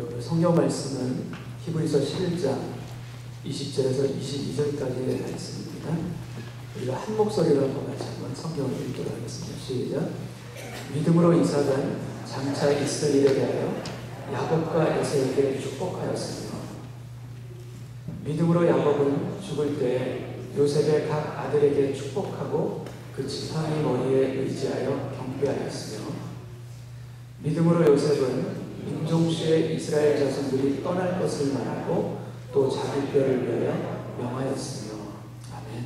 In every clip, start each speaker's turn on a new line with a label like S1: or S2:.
S1: 오늘 성경 말씀은 히브리서 11장 20절에서 22절까지의 말씀입니다. 우리가 한 목소리로 한번 같이 한번 성경을 읽도록 하겠습니다. 시작. 믿음으로 이삭은 장차 있을 일에 대하여 야곱과 에서에게 축복하였으며, 믿음으로 야곱은 죽을 때 요셉의 각 아들에게 축복하고 그 지팡이 머리에 의지하여 경배하였으며, 믿음으로 요셉은 인종수의 이스라엘 자손들이 떠날 것을 말하고 또 자기 뼈를 위하여 명하였으며. 아멘.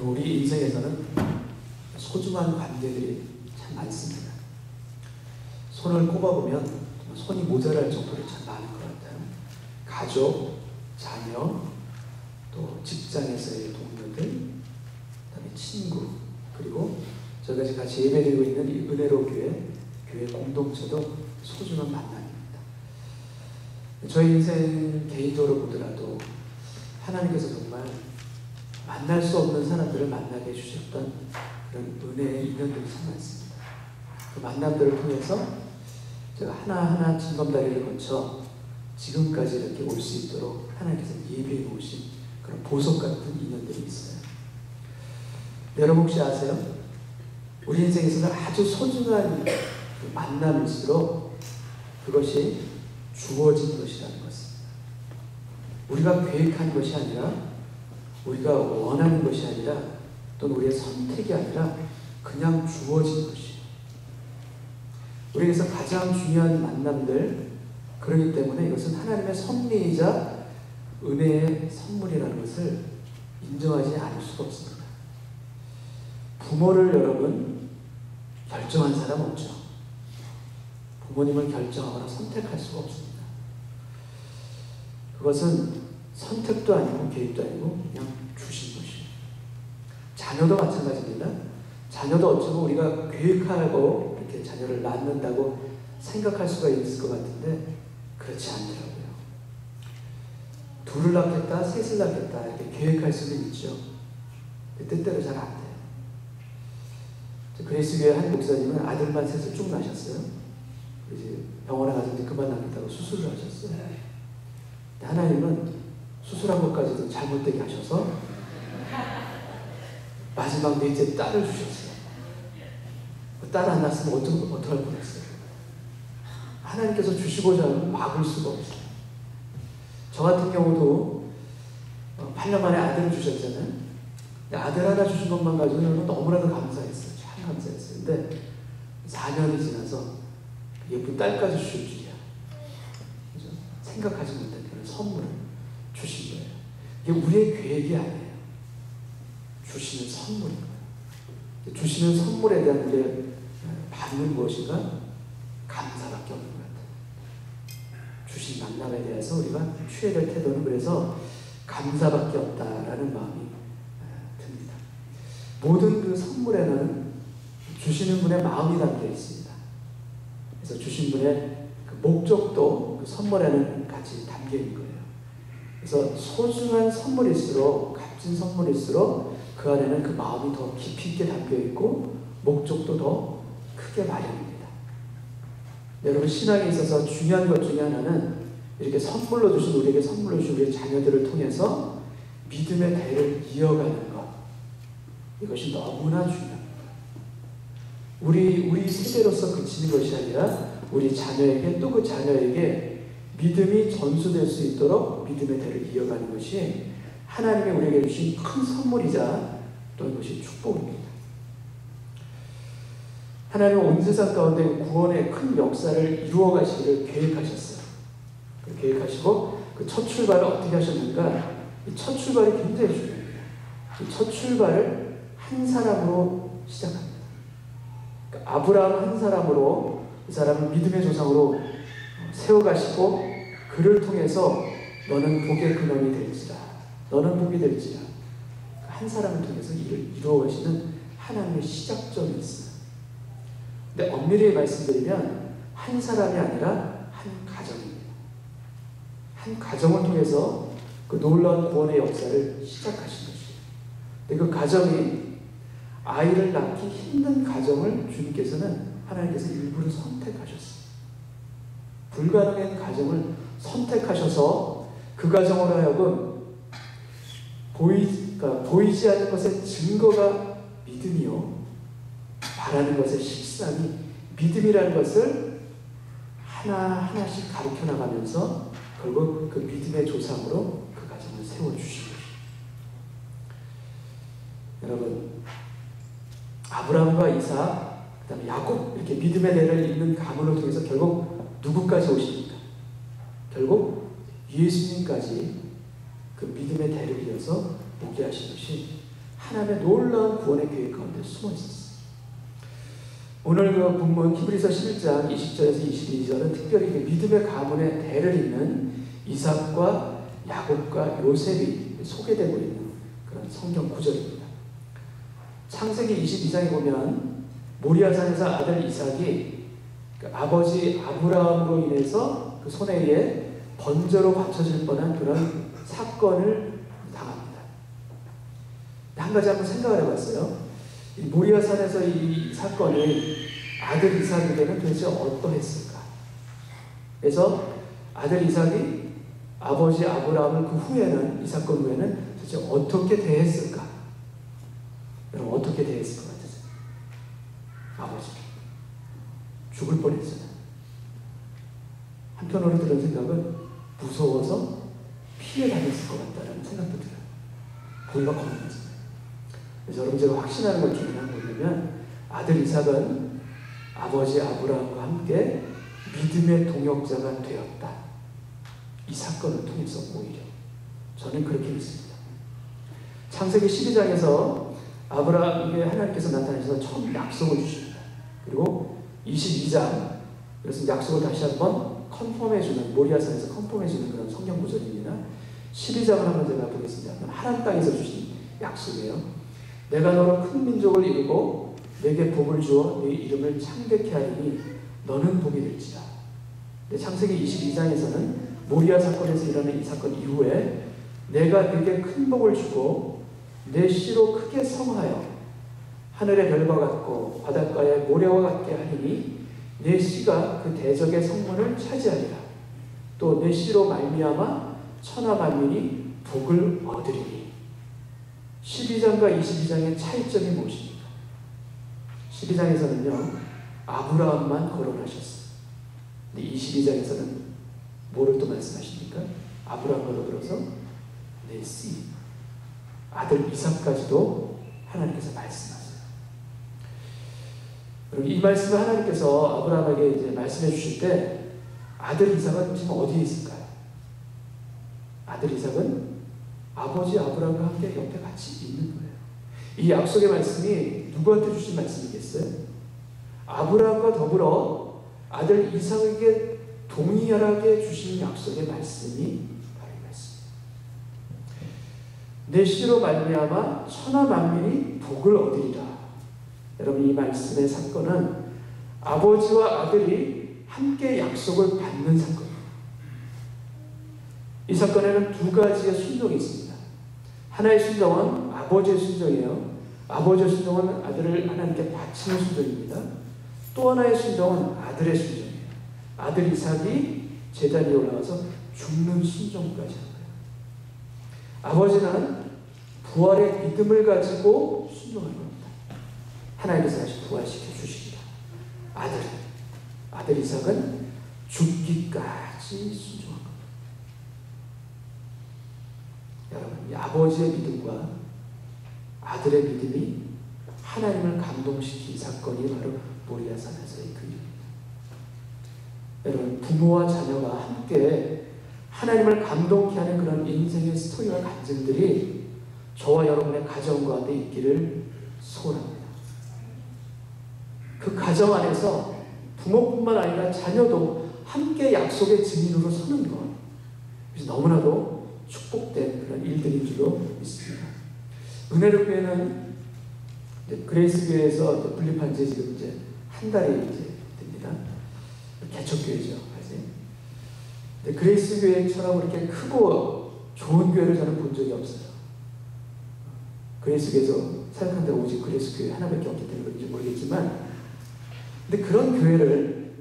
S1: 우리 인생에서는 소중한 관계들이 참 많습니다. 손을 꼽아보면 손이 모자랄 정도로 참 많은 것 같아요. 가족, 자녀, 또 직장에서의 동료들, 그다음에 친구, 그리고 저희가 같이 예배드리고 있는 이 은혜로 교회 공동체도 소중한 만남입니다. 저희 인생 개인적으로 보더라도 하나님께서 정말 만날 수 없는 사람들을 만나게 해주셨던 그런 은혜의 인연들이 참 많습니다. 그 만남들을 통해서 제가 하나하나 징검다리를 거쳐 지금까지 이렇게 올 수 있도록 하나님께서 예비해 놓으신 그런 보석 같은 인연들이 있어요. 여러분 혹시 아세요? 우리 인생에서는 아주 소중한 그 만남일수록 그것이 주어진 것이라는 것입니다. 우리가 계획한 것이 아니라, 우리가 원하는 것이 아니라, 또는 우리의 선택이 아니라 그냥 주어진 것이에요. 우리에게서 가장 중요한 만남들, 그렇기 때문에 이것은 하나님의 섭리이자 은혜의 선물이라는 것을 인정하지 않을 수가 없습니다. 부모를 여러분 결정한 사람 없죠. 부모님을 결정하거나 선택할 수가 없습니다. 그것은 선택도 아니고 계획도 아니고 그냥 주신 것이에요. 자녀도 마찬가지입니다. 자녀도 어쩌면 우리가 계획하고 이렇게 자녀를 낳는다고 생각할 수가 있을 것 같은데 그렇지 않더라고요. 둘을 낳겠다, 셋을 낳겠다 이렇게 계획할 수는 있죠. 뜻대로 잘 안 돼요. 그리스교회 한 목사님은 아들만 셋을 쭉 낳으셨어요. 이제 병원에 가서 이제 그만 낳겠다고 수술을 하셨어요. 하나님은 수술한 것까지도 잘못되게 하셔서 마지막 넷째 딸을 주셨어요. 그 딸 안 낳았으면 어떡할 뻔했어요. 하나님께서 주시고자 하면 막을 수가 없어요. 저 같은 경우도 8년 만에 아들을 주셨잖아요. 아들 하나 주신 것만 가지고는 너무나도 감사했어요. 참 감사했어요. 근데 4년이 지나서 예쁜 딸까지 주실 줄이야. 그죠? 생각하지 못한 그런 선물을 주신 거예요. 이게 우리의 계획이 아니에요. 주시는 선물인 거예요. 주시는 선물에 대한 우리의 반응은 무엇인가? 감사밖에 없는 것 같아요. 주신 만남에 대해서 우리가 취해야 될 태도는 그래서 감사밖에 없다라는 마음이 듭니다. 모든 그 선물에는 주시는 분의 마음이 담겨 있습니다. 그래서 주신 분의 그 목적도 그 선물에는 같이 담겨 있는 거예요. 그래서 소중한 선물일수록, 값진 선물일수록 그 안에는 그 마음이 더 깊이 있게 담겨 있고 목적도 더 크게 마련입니다. 여러분 신앙에 있어서 중요한 것 중에 하나는 이렇게 선물로 주신, 우리에게 선물로 주신 우리의 자녀들을 통해서 믿음의 대를 이어가는 것, 이것이 너무나 중요합니다. 우리 세대로서 그치는 것이 아니라 우리 자녀에게, 또 그 자녀에게 믿음이 전수될 수 있도록 믿음의 대를 이어가는 것이 하나님이 우리에게 주신 큰 선물이자 또 이것이 축복입니다. 하나님은 온 세상 가운데 구원의 큰 역사를 이루어 가시기를 계획하셨어요. 계획하시고 그 첫 출발을 어떻게 하셨는가? 이 첫 출발이 굉장히 중요합니다. 이 첫 출발을 한 사람으로 시작합니다. 그러니까 아브라함 한 사람으로, 이 사람을 믿음의 조상으로 세워가시고 그를 통해서 너는 복의 근원이 될지라, 너는 복이 될지라, 한 사람을 통해서 이를 이루어 가시는 하나님의 시작점이 있어요. 근데 엄밀히 말씀드리면 한 사람이 아니라 한 가정입니다. 한 가정을 통해서 그 놀라운 구원의 역사를 시작하신 것이에요. 근데 그 가정이 아이를 낳기 힘든 가정을 주님께서는 하나님께서 일부러 선택하셨어요. 불가능한 가정을 선택하셔서 그 가정으로 하여금 보이지 않는 것의 증거가 믿음이요, 바라는 것의 실상이 믿음이라는 것을 하나하나씩 가르쳐 나가면서 결국 그 믿음의 조상으로 그 가정을 세워주신 것입니다. 여러분, 아브라함과 이삭, 그 다음에 야곱, 이렇게 믿음의 대를 잇는 가문을 통해서 결국 누구까지 오십니까? 결국 예수님까지 그 믿음의 대를 이어서 오게 하신 것이 하나님의 놀라운 구원의 계획 가운데 숨어 있었어요. 오늘 그 본문 히브리서 11장 20절에서 22절은 특별히 그 믿음의 가문의 대를 잇는 이삭과 야곱과 요셉이 소개되고 있는 그런 성경 구절입니다. 창세기 22장에 보면 모리아산에서 아들 이삭이 그 아버지 아브라함으로 인해서 그 손에 의해 번제로 바쳐질 뻔한 그런 사건을 당합니다. 한 가지 한번 생각을 해봤어요. 이 모리아산에서 이 사건이 아들 이삭에게는 도대체 어떠했을까? 그래서 아들 이삭이 아버지 아브라함을 그 후에는, 이 사건 후에는 도대체 어떻게 대했을까? 여러분, 어떻게 대했을 것 같으세요? 아버지 죽을 뻔했어요. 한편으로 들은 생각은 무서워서 피해 다녔을 것 같다는 생각도 들어요. 보기가 겁나죠. 그래서 여러분, 제가 확신하는 걸 기억하는 뭐냐면, 아들 이삭은 아버지 아브라함과 함께 믿음의 동역자가 되었다. 이 사건을 통해서 오히려 저는 그렇게 믿습니다. 창세기 12장에서 아브라함에게 하나님께서 나타나셔서 처음 약속을 주십니다. 그리고 22장, 그래서 약속을 다시 한번 컨펌해주는, 모리아산에서 컨펌해주는 그런 성경 구절입니다. 12장을 한번 제가 보겠습니다. 하나님 땅에서 주신 약속이에요. 내가 너로 큰 민족을 이루고 내게 복을 주어 네 이름을 창대케 하리니 너는 복이 될지라. 창세기 22장에서는 모리아 사건에서 일어난 이 사건 이후에 내가 네게 큰 복을 주고 내 씨로 크게 성하여 하늘의 별과 같고 바닷가의 모래와 같게 하리니 내 씨가 그 대적의 성문을 차지하리라. 또 내 씨로 말미암아 천하 만민이 복을 얻으리니. 12장과 22장의 차이점이 무엇입니까? 12장에서는요, 아브라함만 거론하셨어요. 근데 22장에서는 뭐를 또 말씀하십니까? 아브라함으로 들어서 내 씨, 아들 이삭까지도 하나님께서 말씀하세요. 그럼 이 말씀을 하나님께서 아브라함에게 이제 말씀해 주실 때 아들 이삭은 지금 어디에 있을까요? 아들 이삭은 아버지 아브라함과 함께 옆에 같이 있는 거예요. 이 약속의 말씀이 누구한테 주신 말씀이겠어요? 아브라함과 더불어 아들 이삭에게 동일하게 주신 약속의 말씀이 바로 이 말씀이에요. 내 씨로 말미암아 천하 만민이 복을 얻으리라. 여러분, 이 말씀의 사건은 아버지와 아들이 함께 약속을 받는 사건입니다. 이 사건에는 두 가지의 순종이 있습니다. 하나의 순종은 아버지의 순종이에요. 아버지의 순종은 아들을 하나님께 바치는 순종입니다. 또 하나의 순종은 아들의 순종이에요. 아들 이삭이 제단 위에 올라가서 죽는 순종까지 한 거예요. 아버지는 부활의 믿음을 가지고 순종한 겁니다. 하나님께서 다시 부활시켜 주시리라. 아들 이삭은 죽기까지 순종한 겁니다. 여러분, 이 아버지의 믿음과 아들의 믿음이 하나님을 감동시킨 사건이 바로 모리아산에서의 그 일입니다. 여러분, 부모와 자녀가 함께 하나님을 감동케 하는 그런 인생의 스토리와 간증들이 저와 여러분의 가정 가운데 있기를 소원합니다. 그 가정 안에서 부모뿐만 아니라 자녀도 함께 약속의 증인으로 서는 것, 그래서 너무나도 축복된 그런 일들인 줄로 믿습니다. 은혜로 교회는 그레이스 교회에서 분립한 지 지금 이제 한 달이 이제 됩니다. 개척교회죠, 아직. 근데 그레이스 교회처럼 그렇게 크고 좋은 교회를 저는 본 적이 없어요. 그리스교에서 사역한 데가 오직 그리스교회 하나밖에 없기 때문에 그런지 모르겠지만, 근데 그런 교회를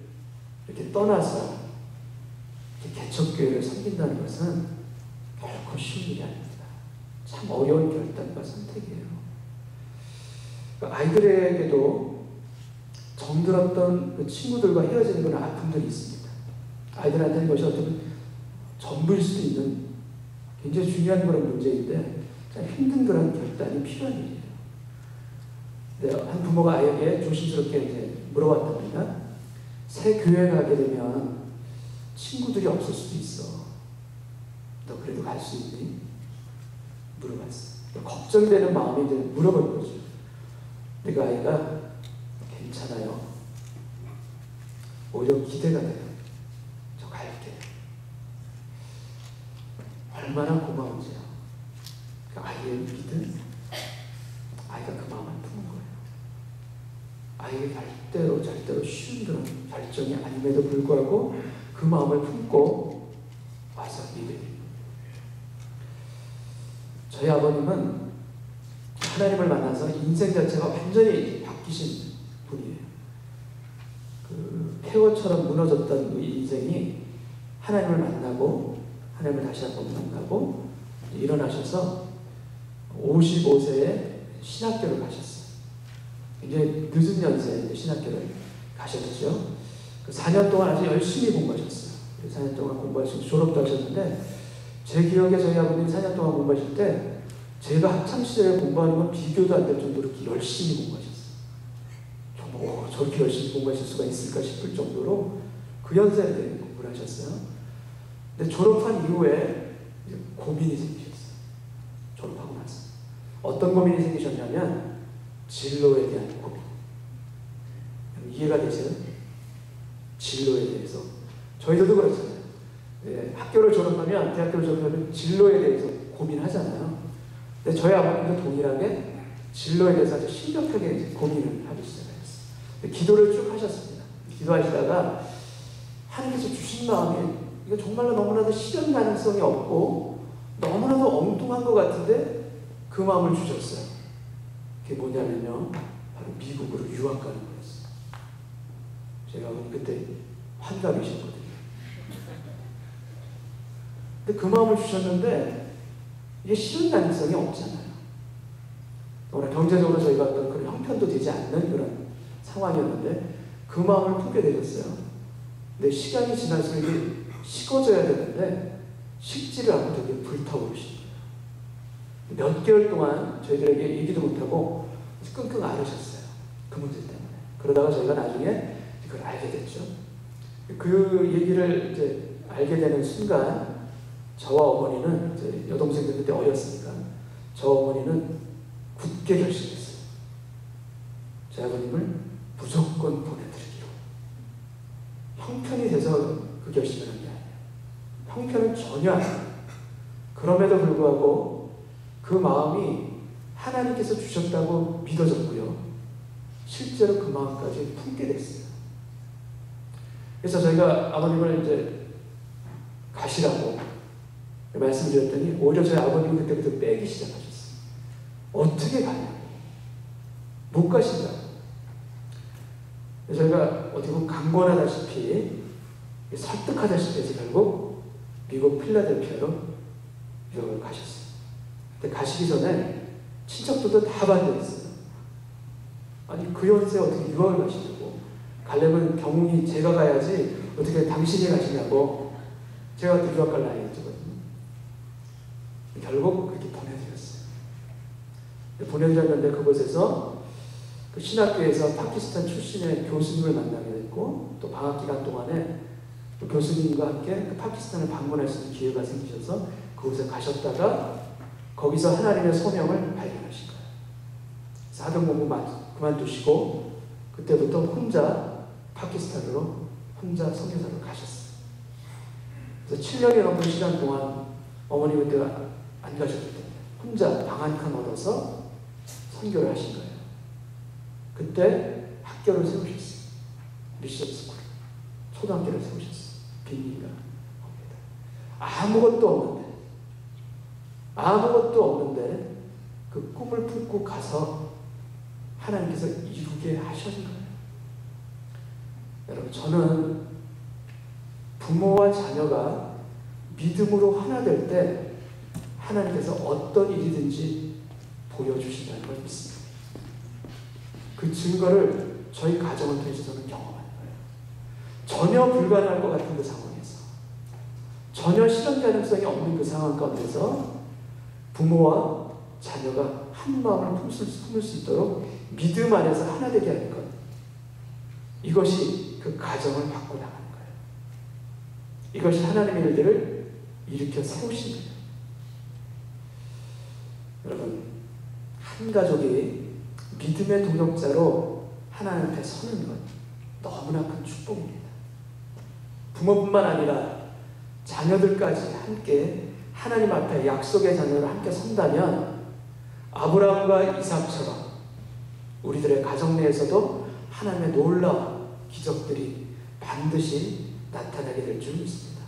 S1: 이렇게 떠나서 이렇게 개척교회를 섬긴다는 것은 결코 쉬운 일이 아닙니다. 참 어려운 결단과 선택이에요. 그러니까 아이들에게도 정들었던 그 친구들과 헤어지는 그런 아픔들이 있습니다. 아이들한테는 이것이 어떤 전부일 수도 있는 굉장히 중요한 그런 문제인데 참 힘든 그런 결단이 필요한 일이에요. 네, 한 부모가 아이에게 조심스럽게 이제 물어봤답니다. 새 교회 가게 되면 친구들이 없을 수도 있어. 너 그래도 갈 수 있니? 물어봤어. 걱정되는 마음이 이제 물어본 거죠. 그 아이가 괜찮아요. 오히려 기대가 돼요. 저 갈게. 얼마나 고마운지요. 그 아이의 믿음, 아이가 그 마음을 푸는 거예요. 아이의 절대로 쉬운 그런 결정이 아님에도 불구하고 그 마음을 품고 와서 믿음이. 저희 아버님은 하나님을 만나서 인생 자체가 완전히 바뀌신 분이에요. 그 폐허처럼 무너졌던 그 인생이 하나님을 만나고 하나님을 다시 한번 만나고 일어나셔서 55세에 신학교를 가셨어요. 굉장히 늦은 연세에 신학교를 가셨죠. 그 4년 동안 아주 열심히 공부하셨어요. 4년 동안 공부하시고 졸업도 하셨는데, 제 기억에 저희 아버님이 4년 동안 공부하실 때 제가 학창시절에 공부하는 건 비교도 안 될 정도로 이렇게 열심히 공부하셨어요. 정말 저렇게 열심히 공부하실 수가 있을까 싶을 정도로 그 연세에 공부를 하셨어요. 근데 졸업한 이후에 고민이 생기셨어요. 졸업하고 나서. 어떤 고민이 생기셨냐면 진로에 대한 고민. 이해가 되세요? 진로에 대해서. 저희들도 그렇잖아요. 네, 학교를 졸업하면, 대학교를 졸업하면 진로에 대해서 고민하잖아요. 근데 저희 아버님도 동일하게 진로에 대해서 아주 심각하게 고민을 하기 시작했어요. 기도를 쭉 하셨습니다. 기도하시다가 하나님께서 주신 마음이 이거 정말로 너무나도 실현 가능성이 없고 너무나도 엉뚱한 것 같은데 그 마음을 주셨어요. 그게 뭐냐면요, 바로 미국으로 유학 가는 거였어요. 제가 그때 환갑이셨거든요. 근데 그 마음을 주셨는데 이게 실현 가능성이 없잖아요. 워낙 경제적으로 저희가 어떤 그런 형편도 되지 않는 그런 상황이었는데 그 마음을 품게 되셨어요. 근데 시간이 지날수록 이게 식어져야 되는데 식지를 않고 되게 불타오르신 거예요. 몇 개월 동안 저희들에게 얘기도 못하고 끙끙 앓으셨어요. 그 문제 때문에. 그러다가 저희가 나중에 그걸 알게 됐죠. 그 얘기를 이제 알게 되는 순간 저와 어머니는, 이제 여동생들 그때 어렸으니까, 저 어머니는 굳게 결심했어요. 제 아버님을 무조건 보내드리기로. 형편이 돼서 그 결심을 한 게 아니에요. 형편은 전혀 아니에요. 그럼에도 불구하고 그 마음이 하나님께서 주셨다고 믿어졌고요. 실제로 그 마음까지 품게 됐어요. 그래서 저희가 아버님을 이제 가시라고 말씀드렸더니 오히려 저희 아버님은 그때부터 빼기 시작하셨어요. 어떻게 가냐고. 못 가신다고. 저희가 어떻게 보면 강권하다시피 설득하다시피 해서 결국 미국 필라델피아로 유학을 가셨어요. 근데 가시기 전에 친척들도 다 반대했어요. 아니 그 연세에 어떻게 유학을 가시냐고. 가려면 경운이 제가 가야지 어떻게 당신이 가시냐고. 제가 또 유학 갈 나이였거든요. 결국 그렇게 보내드렸어요. 보내드렸는데 그곳에서 그 신학교에서 파키스탄 출신의 교수님을 만나게 됐고, 또 방학 기간 동안에 또 교수님과 함께 그 파키스탄을 방문할 수 있는 기회가 생기셔서 그곳에 가셨다가 거기서 하나님의 소명을 발견하신 거예요. 그래서 학원 공부 그만두시고 그때부터 혼자 파키스탄으로 혼자 선교사로 가셨어요. 그래서 7년이 넘는 시간 동안 어머니 그때가 안 가셨기 때문에 혼자 방 한 칸 얻어서 선교를 하신 거예요. 그때 학교를 세우셨어요. 미션 스쿨. 초등학교를 세우셨어요. 빈민가 겁니다. 아무것도 없는데 그 꿈을 품고 가서 하나님께서 이루게 하신 거예요. 여러분, 저는 부모와 자녀가 믿음으로 하나 될 때 하나님께서 어떤 일이든지 보여주신다는 걸 믿습니다. 그 증거를 저희 가정을 통해서 저는 경험하는 거예요. 전혀 불가능할 것 같은 그 상황에서, 전혀 실현 가능성이 없는 그 상황 가운데서 부모와 자녀가 한 마음을 품을 수 있도록 믿음 안에서 하나 되게 하는 것, 이것이 그 가정을 바꿔나가는 거예요. 이것이 하나님의 일들을 일으켜 세우신 거예요. 여러분, 한 가족이 믿음의 동역자로 하나님 앞에 서는 것, 너무나 큰 축복입니다. 부모뿐만 아니라 자녀들까지 함께 하나님 앞에 약속의 자녀를 함께 선다면 아브라함과 이삭처럼 우리들의 가정 내에서도 하나님의 놀라운 기적들이 반드시 나타나게 될 줄 믿습니다.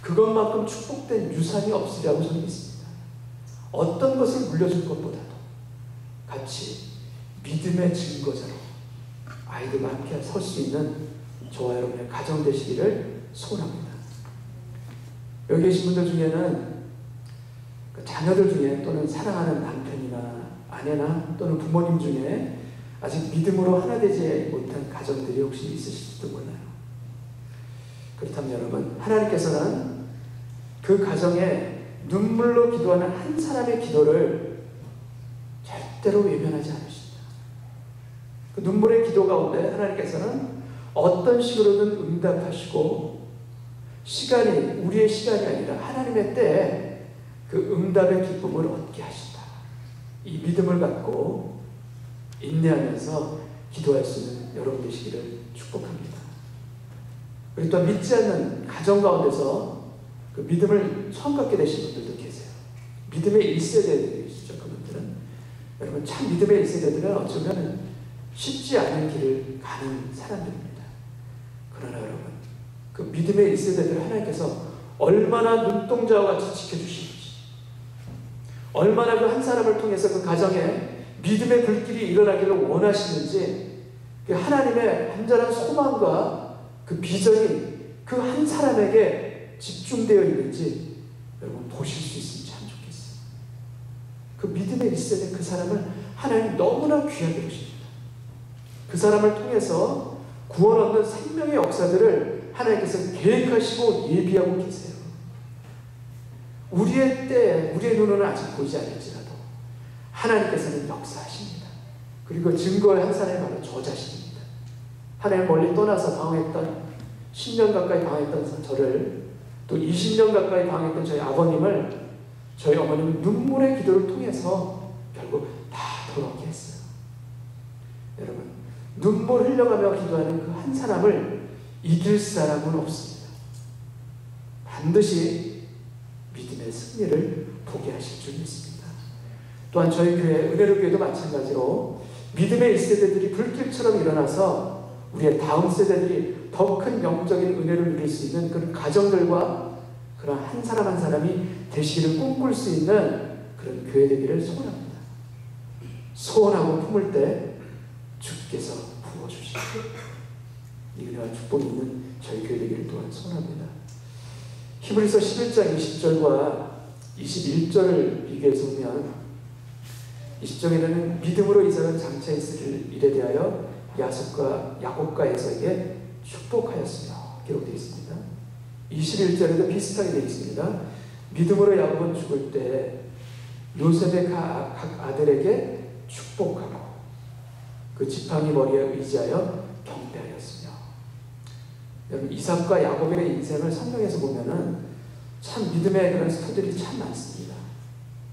S1: 그것만큼 축복된 유산이 없으리라고 저는 믿습니다. 어떤 것을 물려줄 것보다도 같이 믿음의 증거자로 아이들과 함께 설 수 있는 저와 여러분의 가정 되시기를 소원합니다. 여기 계신 분들 중에는 자녀들 중에 또는 사랑하는 남편이나 아내나 또는 부모님 중에 아직 믿음으로 하나 되지 못한 가정들이 혹시 있으실지도 몰라요. 그렇다면 여러분, 하나님께서는 그 가정에 눈물로 기도하는 한 사람의 기도를 절대로 외면하지 않으십니다. 그 눈물의 기도 가운데 하나님께서는 어떤 식으로든 응답하시고, 시간이 우리의 시간이 아니라 하나님의 때에 그 응답의 기쁨을 얻게 하신다. 이 믿음을 갖고 인내하면서 기도할 수 있는 여러분 되시기를 축복합니다. 그리고 또 믿지 않는 가정 가운데서 그 믿음을 처음 갖게 되신 분들도 계세요. 믿음의 1세대들이시죠. 그분들은. 여러분, 참 믿음의 1세대들은 어쩌면 쉽지 않은 길을 가는 사람들입니다. 그러나 여러분, 그 믿음의 1세대들을 하나님께서 얼마나 눈동자와 같이 지켜주시는지, 얼마나 그 한 사람을 통해서 그 가정에 믿음의 불길이 일어나기를 원하시는지, 그 하나님의 간절한 소망과 그 비전이 그 한 사람에게 집중되어 있는지 여러분 보실 수 있으면 참 좋겠어요. 그 믿음의 1세대 그 사람을 하나님 너무나 귀하게 보십니다. 그 사람을 통해서 구원 얻는 생명의 역사들을 하나님께서 계획하시고 예비하고 계세요. 우리의 때, 우리의 눈으로는 아직 보이지 않을지라도 하나님께서는 역사하십니다. 그리고 증거의 한 사람이 바로 저 자신입니다. 하나님 멀리 떠나서 방황했던 10년 가까이 방황했던 저를, 또 20년 가까이 방황했던 저희 아버님을, 저희 어머님은 눈물의 기도를 통해서 결국 다 돌아오게 했어요. 여러분, 눈물 흘려가며 기도하는 그 한 사람을 이길 사람은 없습니다. 반드시 믿음의 승리를 보게 하실 줄 믿습니다. 또한 저희 교회, 은혜로 교회도 마찬가지로 믿음의 1세대들이 불길처럼 일어나서 우리의 다음 세대들이 더 큰 영적인 은혜를 누릴 수 있는 그런 가정들과 그런 한 사람 한 사람이 되시기를 꿈꿀 수 있는 그런 교회 되기를 소원합니다. 소원하고 품을 때 주께서 부어주시고 이 은혜와 축복이 있는 저희 교회 되기를 또한 소원합니다. 히브리서 11장 20절과 21절을 비교해서 보면 20절에는 믿음으로 이삭은 장차 있을 일에 대하여 야곱과 에서에게 축복하였으며 기록되어 있습니다. 21절에도 비슷하게 되어 있습니다. 믿음으로 야곱은 죽을 때 요셉의 각 아들에게 축복하고 그 지팡이 머리에 의지하여 경배하였으며. 여러분, 이삭과 야곱의 인생을 성경에서 보면은 참 믿음의 그런 스토리들이 참 많습니다.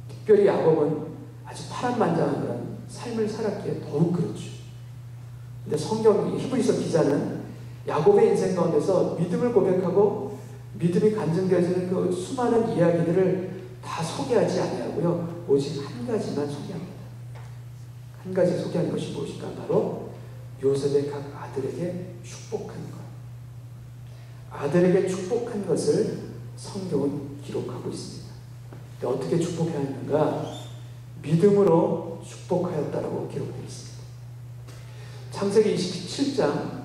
S1: 특별히 야곱은 아주 파란만장한 그런 삶을 살았기에 더욱 그렇죠. 근데 성경 히브리서 기자는 야곱의 인생 가운데서 믿음을 고백하고 믿음이 간증되어지는 그 수많은 이야기들을 다 소개하지 아니하고요, 오직 한 가지만 소개합니다. 한 가지 소개하는 것이 무엇일까? 바로 요셉의 각 아들에게 축복한 것. 아들에게 축복한 것을 성경은 기록하고 있습니다. 어떻게 축복하였는가? 믿음으로 축복하였다라고 기록되어 있습니다. 창세기 27장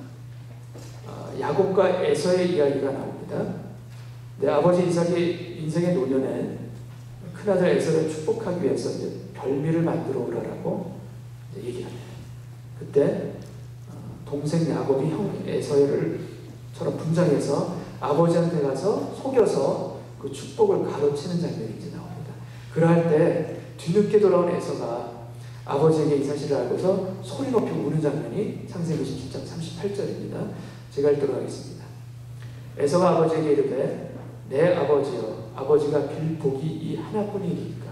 S1: 야곱과 에서의 이야기가 나옵니다. 내 아버지 이삭이 인생의 노년에 큰아들 에서를 축복하기 위해서 이제 별미를 만들어 오라라고 얘기합니다. 그때 동생 야곱이 형 에서처럼 분장해서 아버지한테 가서 속여서 그 축복을 가로채는 장면이 이제 나옵니다. 그럴 때 뒤늦게 돌아온 에서가 아버지에게 이 사실을 알고서 소리 높이 우는 장면이 창세기 27장 38절입니다. 제가 읽도록 하겠습니다. 에서가 아버지에게 이르되 내 아버지여, 아버지가 빌 복이 이 하나뿐이니까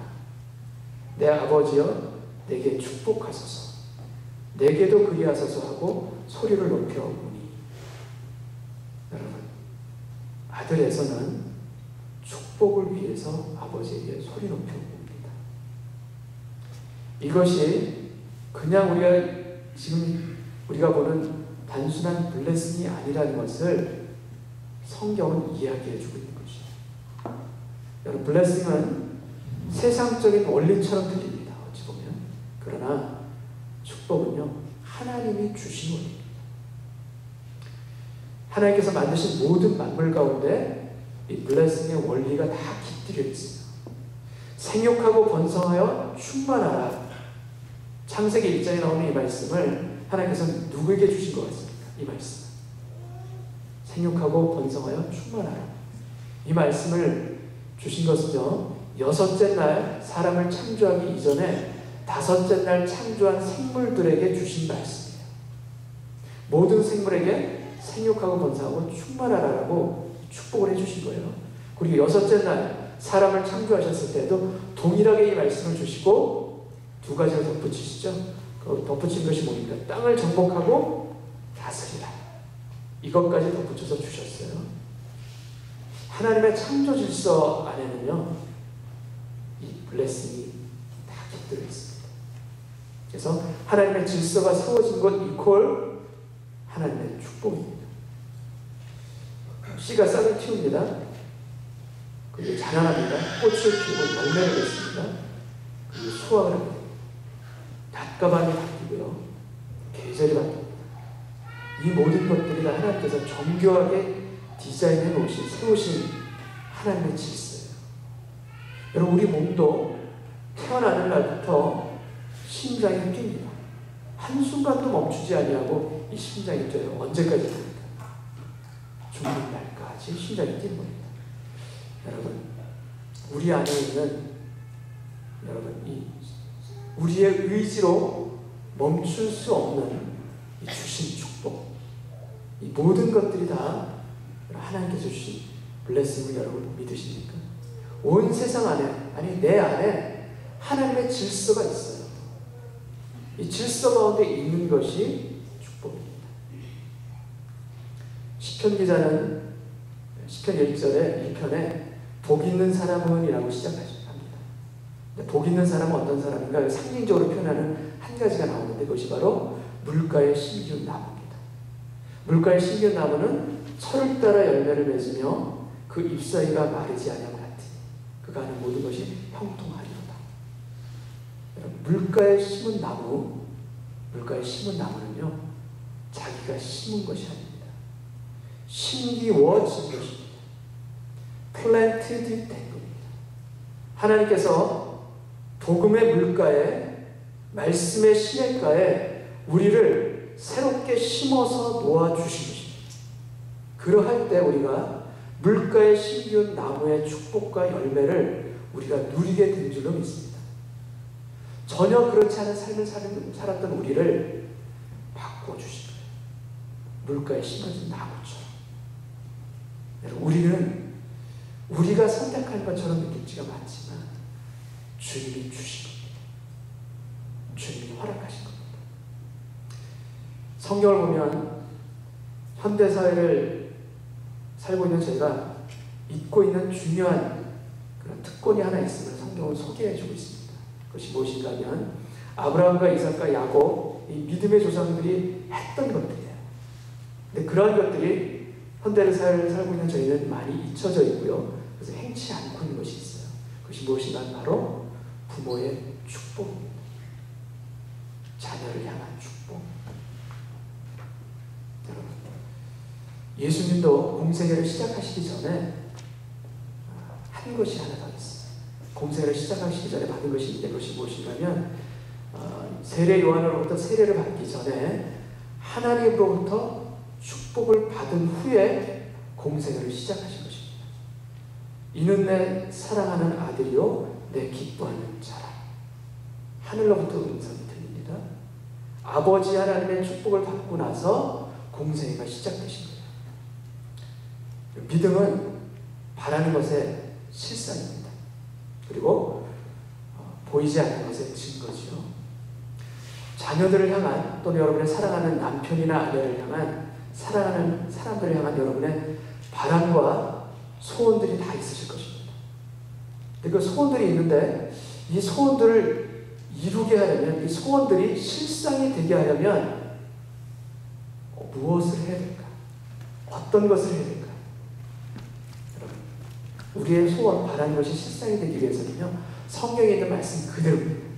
S1: 내 아버지여 내게 축복하소서, 내게도 그리하소서 하고 소리를 높여 우니. 여러분, 아들 에서는 축복을 위해서 아버지에게 소리 높여 웁니다. 이것이 그냥 우리가 보는 단순한 블레싱이 아니라는 것을 성경은 이야기해주고 있는 것이에요. 여러분, 블레싱은 세상적인 원리처럼 들립니다. 어찌 보면. 그러나 축복은요, 하나님이 주신 원리입니다. 하나님께서 만드신 모든 만물 가운데 이 블레싱의 원리가 다 깃들여 있어요. 생육하고 번성하여 충만하라. 창세기 1장에 나오는 이 말씀을 하나님께서 누구에게 주신 것 같습니까? 이 말씀. 생육하고 번성하여 충만하라. 이 말씀을 주신 것은요, 6째 날 사람을 창조하기 이전에 5째 날 창조한 생물들에게 주신 말씀이에요. 모든 생물에게 생육하고 번성하고 충만하라고 축복을 해주신 거예요. 그리고 6째 날 사람을 창조하셨을 때도 동일하게 이 말씀을 주시고 두 가지를 덧붙이시죠. 그 덧붙인 것이 뭡니까? 땅을 정복하고 다스리라. 이것까지 덧붙여서 주셨어요. 하나님의 창조 질서 안에는요, 이 블레싱이 다 깃들어 있습니다. 그래서 하나님의 질서가 세워진 것 이퀄 하나님의 축복입니다. 씨가 싹을 틔웁니다. 그리고 자라납니다. 꽃을 피우고 열매를 맺습니다. 그리고 수확을 합니다. 낮과 바뀌고요, 계절이 바뀝니다. 이 모든 것들이 다 하나님께서 정교하게 디자인해 놓으신, 세우신 하나님의 질서예요. 여러분, 우리 몸도 태어나는 날부터 심장이 뜁니다. 한순간도 멈추지 아니하고 이 심장이 뛰어요. 언제까지 됩니까? 죽는 날까지 심장이 뛰는 겁니다. 여러분, 우리 안에 있는 우리의 의지로 멈출 수 없는 이 주신 축복, 이 모든 것들이 다 하나님께서 주신 블레싱을 여러분 믿으십니까? 온 세상 안에, 아니 내 안에 하나님의 질서가 있어요. 이 질서 가운데 있는 것이 축복입니다. 시편 기자는 시편 1절에 1편에 복 있는 사람은 이라고 시작합니다. 복 있는 사람은 어떤 사람인가? 상징적으로 표현하는 한 가지가 나오는데 그것이 바로 물가에 심기운 나무입니다. 물가에 심기운 나무는 철을 따라 열매를 맺으며 그 잎사귀가 마르지 아니하고 같으니 그가 하는 모든 것이 형통하리로다. 물가에 심은 나무는요, 자기가 심은 것이 아닙니다. 심기워진 것입니다. planted 된 겁니다. 하나님께서 복음의 물가에, 말씀의 시냇가에 우리를 새롭게 심어서 놓아주신 것입니다. 그러할 때 우리가 물가에 심기운 나무의 축복과 열매를 우리가 누리게 된 줄로 믿습니다. 전혀 그렇지 않은 삶을 살았던 우리를 바꿔주신 거예요. 물가에 심어진 나무처럼. 우리는 우리가 선택한 것처럼 느낄지가 많지만 주님이 주신 겁니다. 주님이 허락하신 겁니다. 성경을 보면 현대사회를 살고 있는 저희가 잊고 있는 중요한 그런 특권이 하나 있음을 성경은 소개해주고 있습니다. 그것이 무엇인가 하면 아브라함과 이삭과 야곱, 이 믿음의 조상들이 했던 것들이에요. 근데 그러한 것들이 현대 사회를 살고 있는 저희는 많이 잊혀져 있고요. 그래서 행치 않고 있는 것이 있어요. 그것이 무엇인가 바로 부모의 축복입니다. 자녀를 향한 축복. 여러분, 예수님도 공생애를 시작하시기 전에 한 것이 하나 더 있어요. 공생애를 시작하시기 전에 받은 것이 있는데 그것이 무엇이냐면 세례 요한으로부터 세례를 받기 전에 하나님으로부터 축복을 받은 후에 공생애를 시작하신 것입니다. 이는 내 사랑하는 아들이요 내 기뻐하는 자라. 하늘로부터 음성이 들립니다. 아버지 하나님의 축복을 받고 나서 공생애가 시작되신 거예요. 믿음은 바라는 것의 실상입니다. 그리고 보이지 않는 것의 증거지요. 자녀들을 향한 또는 여러분의 사랑하는 남편이나 아내를 향한 사랑하는 사람들을 향한 여러분의 바람과 소원들이 다 있으실 것입니다. 근데 그 소원들이 있는데 이 소원들을 이루게 하려면 이 소원들이 실상이 되게 하려면 무엇을 해야 될까? 어떤 것을 해야 될까? 여러분, 우리의 소원, 바라는 것이 실상이 되기 위해서는요 성경에 있는 말씀 그대로입니다.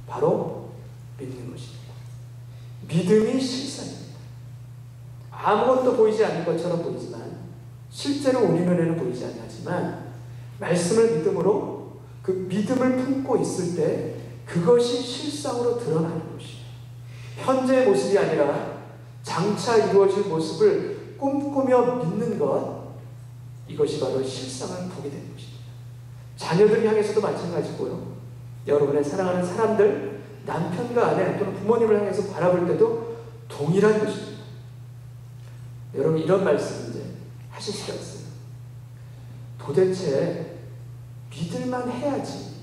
S1: 바로 믿는 것입니다. 믿음이 실상입니다. 아무것도 보이지 않는 것처럼 보이지만 실제로 우리 눈에는 보이지 않지만 말씀을 믿음으로 그 믿음을 품고 있을 때 그것이 실상으로 드러나는 것이에요. 현재의 모습이 아니라 장차 이루어질 모습을 꿈꾸며 믿는 것, 이것이 바로 실상을 보게 되는 것입니다. 자녀들 향해서도 마찬가지고요. 여러분의 사랑하는 사람들, 남편과 아내 또는 부모님을 향해서 바라볼 때도 동일한 것입니다. 여러분 이런 말씀 이제 하실 수가 있어요. 도대체 믿을만 해야지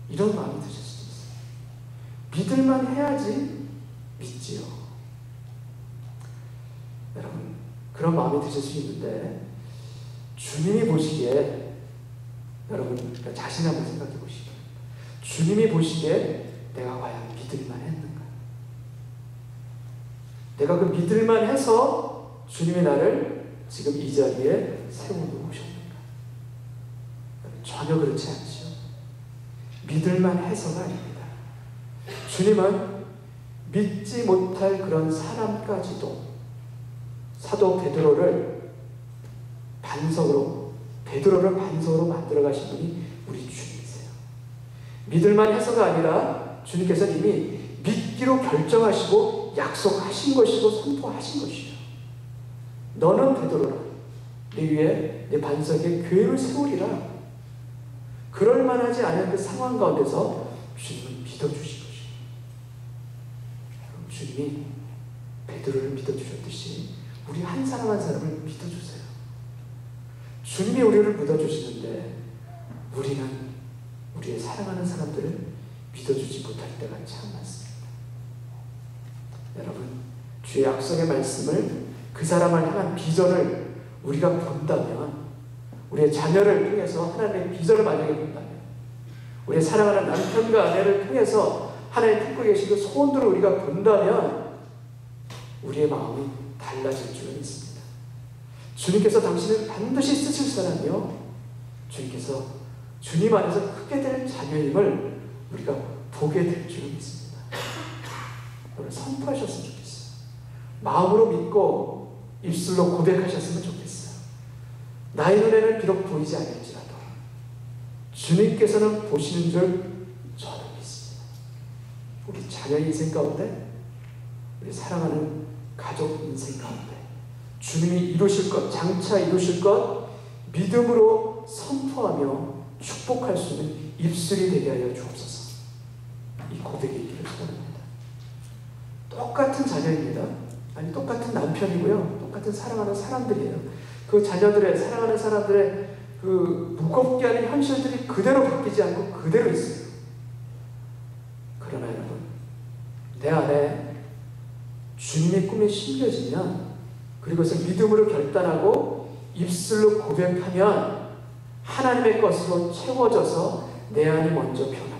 S1: 이런 마음이 드실 수도 있어요. 믿을만 해야지 믿지요. 여러분 그런 마음이 드실 수 있는데 주님이 보시기에 여러분 자신 한번 생각해 보시죠. 주님이 보시기에 내가 과연 믿을만 했는가? 내가 그 믿을만 해서 주님이 나를 지금 이 자리에 세워놓으셨는가? 전혀 그렇지 않죠. 믿을만 해서가 아닙니다. 주님은 믿지 못할 그런 사람까지도 사도 베드로를 반석으로 만들어 가신 분이 우리 주님이세요. 믿을만 해서가 아니라 주님께서 이미 믿기로 결정하시고 약속하신 것이고 선포하신 것이에요. 너는 베드로라. 네 위에 내 반석에 교회를 세우리라. 그럴 만하지 않은 그 상황 가운데서 주님은 믿어주신 것이에요. 주님이 베드로를 믿어주셨듯이 우리 한 사람 한 사람을 믿어주세요. 주님이 우리를 믿어주시는데 우리는 우리의 사랑하는 사람들을 믿어주지 못할 때가 참 많습니다. 여러분, 주의 약속의 말씀을 그 사람을 향한 비전을 우리가 본다면, 우리의 자녀를 통해서 하나님의 비전을 만약에 본다면, 우리의 사랑하는 남편과 아내를 통해서 하나님 품고 계신 그 소원들을 우리가 본다면 우리의 마음이 달라질 줄은 있습니다. 주님께서 당신을 반드시 쓰실 사람이요, 주님께서 주님 안에서 크게 될 자녀임을 우리가 보게 될 줄은 있습니다. 오늘 선포하셨으면 좋겠어요. 마음으로 믿고 입술로 고백하셨으면 좋겠어요. 나의 눈에는 비록 보이지 않을지라도 주님께서는 보시는 줄 저는 믿습니다. 우리 자녀 인생 가운데, 우리 사랑하는 가족 인생 가운데 주님이 이루실 것, 장차 이루실 것 믿음으로 선포하며 축복할 수 있는 입술이 되게 하여 주옵소서. 이 고백이 있기를 소원합니다. 똑같은 자녀입니다. 아니, 똑같은 남편이고요. 똑같은 사랑하는 사람들이에요. 그 자녀들의, 사랑하는 사람들의 그 무겁게 하는 현실들이 그대로 바뀌지 않고 그대로 있어요. 그러나 여러분, 내 안에 주님의 꿈이 심겨지면, 그리고 그것을 믿음으로 결단하고 입술로 고백하면 하나님의 것으로 채워져서 내 안이 먼저 변합니다.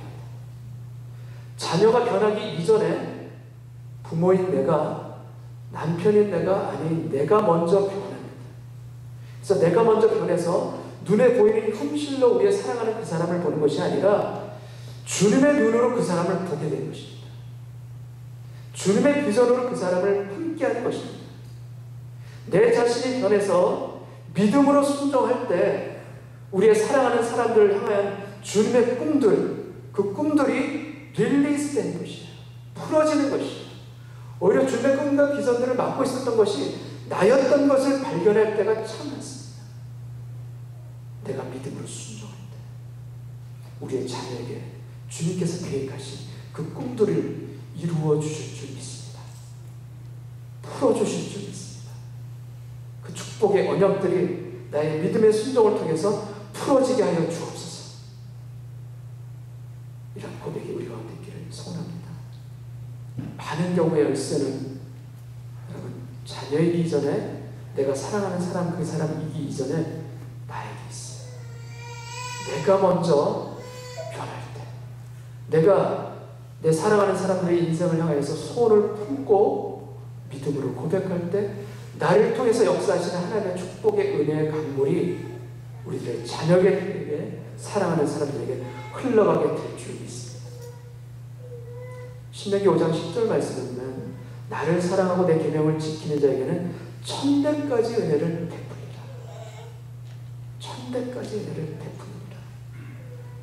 S1: 자녀가 변하기 이전에 부모인 내가, 남편인 내가, 아닌 내가 먼저 변합니다. 그래서 내가 먼저 변해서 눈에 보이는 현실로 우리의 사랑하는 그 사람을 보는 것이 아니라 주님의 눈으로 그 사람을 보게 되는 것입니다. 주님의 비전으로 그 사람을 함께하는 것입니다. 내 자신이 변해서 믿음으로 순종할 때 우리의 사랑하는 사람들을 향한 주님의 꿈들, 그 꿈들이 릴리스 되는 것이에요. 풀어지는 것이에요. 오히려 주님의 꿈과 비전들을 맡고 있었던 것이 나였던 것을 발견할 때가 참 많습니다. 내가 믿음으로 순종할 때 우리의 자녀에게 주님께서 계획하신 그 꿈들을 이루어 주실 줄 믿습니다. 풀어주실 줄 믿습니다. 그 축복의 언약들이 나의 믿음의 순종을 통해서 풀어지게 하여 주옵소서. 이런 고백이 우리 가운데 있기를 소원합니다. 많은 경우의 열쇠는 여러분 자녀이기 이전에, 내가 사랑하는 사람 그 사람이기 이전에 나에게 있어요. 내가 먼저 변할 때, 내가 내 사랑하는 사람들의 인생을 향해서 소원을 품고 믿음으로 고백할 때 나를 통해서 역사하시는 하나님의 축복의 은혜의 강물이 우리들의 자녀에게, 사랑하는 사람들에게 흘러가게 될 줄 믿습니다. 신명기 5장 10절 말씀을 보면 나를 사랑하고 내 계명을 지키는 자에게는 천대까지 은혜를 베풀리라. 천대까지 은혜를 베풀리라.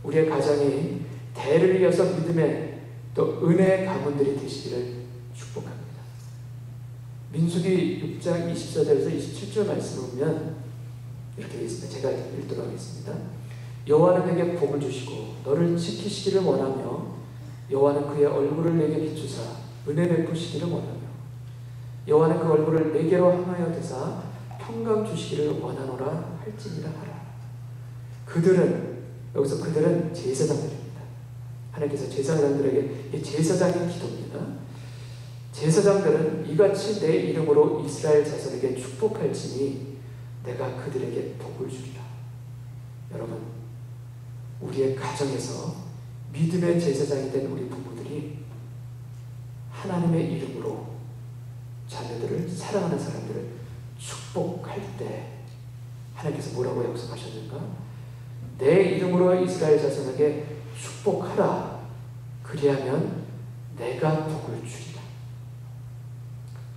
S1: 우리의 가정이 대를 이어서 믿음의 또 은혜의 가문들이 되시기를 축복합니다. 민수기 6장 24절에서 27절 말씀을 보면 이렇게 되어 있습니다. 제가 읽도록 하겠습니다. 여호와는 내게 복을 주시고 너를 지키시기를 원하며 여호와는 그의 얼굴을 내게 비추사 은혜 베푸시기를 원하며 여호와는 그 얼굴을 내게로 향하여 드사 평강 주시기를 원하노라 할지니라 하라. 그들은, 여기서 그들은 제사장들입니다. 하나님께서 제사장들에게, 제사장의 기도입니다. 제사장들은 이같이 내 이름으로 이스라엘 자손에게 축복할지니 내가 그들에게 복을 주리라. 여러분, 우리의 가정에서 믿음의 제사장이 된 우리 부부들이 하나님의 이름으로 자녀들을, 사랑하는 사람들을 축복할 때 하나님께서 뭐라고 약속하셨는가? 내 이름으로 이스라엘 자손에게 축복하라. 그리하면 내가 복을 주리라.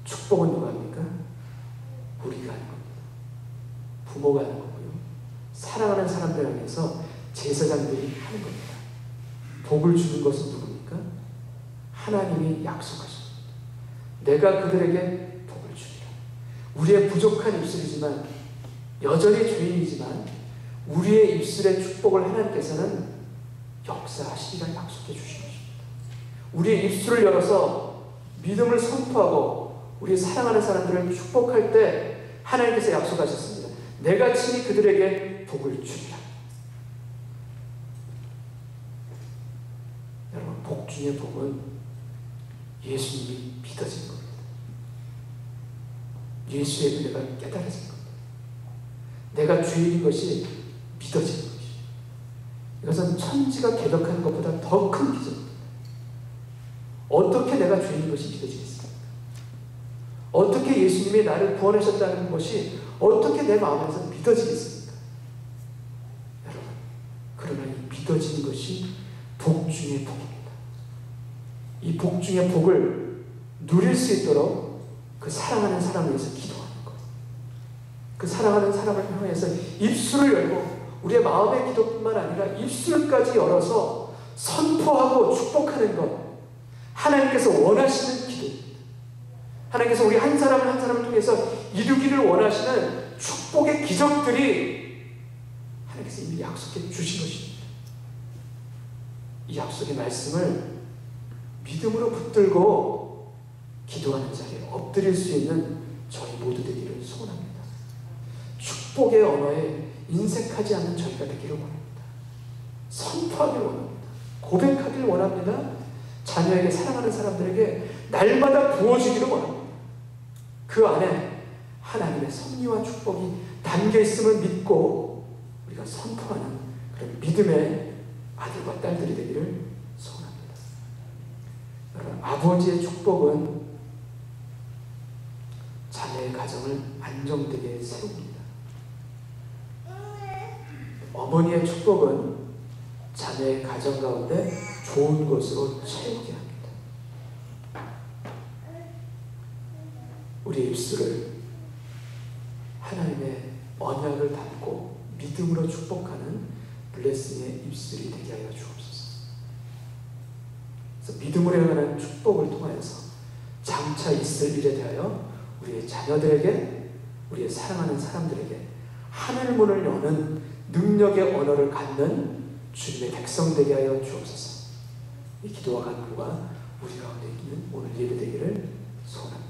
S1: 축복은 누가 합니까? 우리가 하는 겁니다. 부모가 하는 거고요. 사랑하는 사람들 향해서 제사장들이 하는 겁니다. 복을 주는 것은 누굽니까? 하나님이 약속하십니다. 내가 그들에게 복을 주리라. 우리의 부족한 입술이지만, 여전히 죄인이지만 우리의 입술의 축복을 하나님께서는 역사하시리라 약속해 주신 것입니다. 우리의 입술을 열어서 믿음을 선포하고 우리 사랑하는 사람들을 축복할 때 하나님께서 약속하셨습니다. 내가 친히 그들에게 복을 주리라. 여러분, 복 중의 복은 예수님이 믿어진 겁니다. 예수의 은혜가 깨달아진 겁니다. 내가 죄인인 것이 믿어지는 것이죠. 이것은 천지가 개벽하는 것보다 더 큰 기적입니다. 어떻게 내가 죄인인 것이 믿어지겠습니까? 어떻게 예수님이 나를 구원하셨다는 것이 어떻게 내 마음에서 믿어지겠습니까? 여러분, 그러나 이 믿어지는 것이 복 중의 복입니다. 이 복 중의 복을 누릴 수 있도록 그 사랑하는 사람을 위해서 기도하는 것, 그 사랑하는 사람을 향해서 입술을 열고 우리의 마음의 기도뿐만 아니라 입술까지 열어서 선포하고 축복하는 것, 하나님께서 원하시는 기도입니다. 하나님께서 우리 한 사람을 한 사람을 통해서 이루기를 원하시는 축복의 기적들이 하나님께서 이미 약속해 주신 것입니다. 이 약속의 말씀을 믿음으로 붙들고 기도하는 자리에 엎드릴 수 있는 저희 모두 되기를 소원합니다. 축복의 언어에 인색하지 않는 저희가 되기를 원합니다. 선포하기를 원합니다. 고백하기를 원합니다. 자녀에게, 사랑하는 사람들에게 날마다 부어주기를 원합니다. 그 안에 하나님의 섭리와 축복이 담겨있음을 믿고 우리가 선포하는 그런 믿음의 아들과 딸들이 되기를 소원합니다. 여러분, 아버지의 축복은 자녀의 가정을 안정되게 세웁니다. 어머니의 축복은 자녀의 가정 가운데 좋은 것으로 채우게 합니다. 우리 입술을 하나님의 언약을 담고 믿음으로 축복하는 블레싱의 입술이 되게 하여 주옵소서. 그래서 믿음으로 행하는 축복을 통하여서 장차 있을 일에 대하여 우리의 자녀들에게, 우리의 사랑하는 사람들에게 하늘 문을 여는 능력의 언어를 갖는 주님의 백성 되게 하여 주옵소서. 이 기도와 간구가 우리 가운데 있는 오늘 예배 되기를 소원합니다.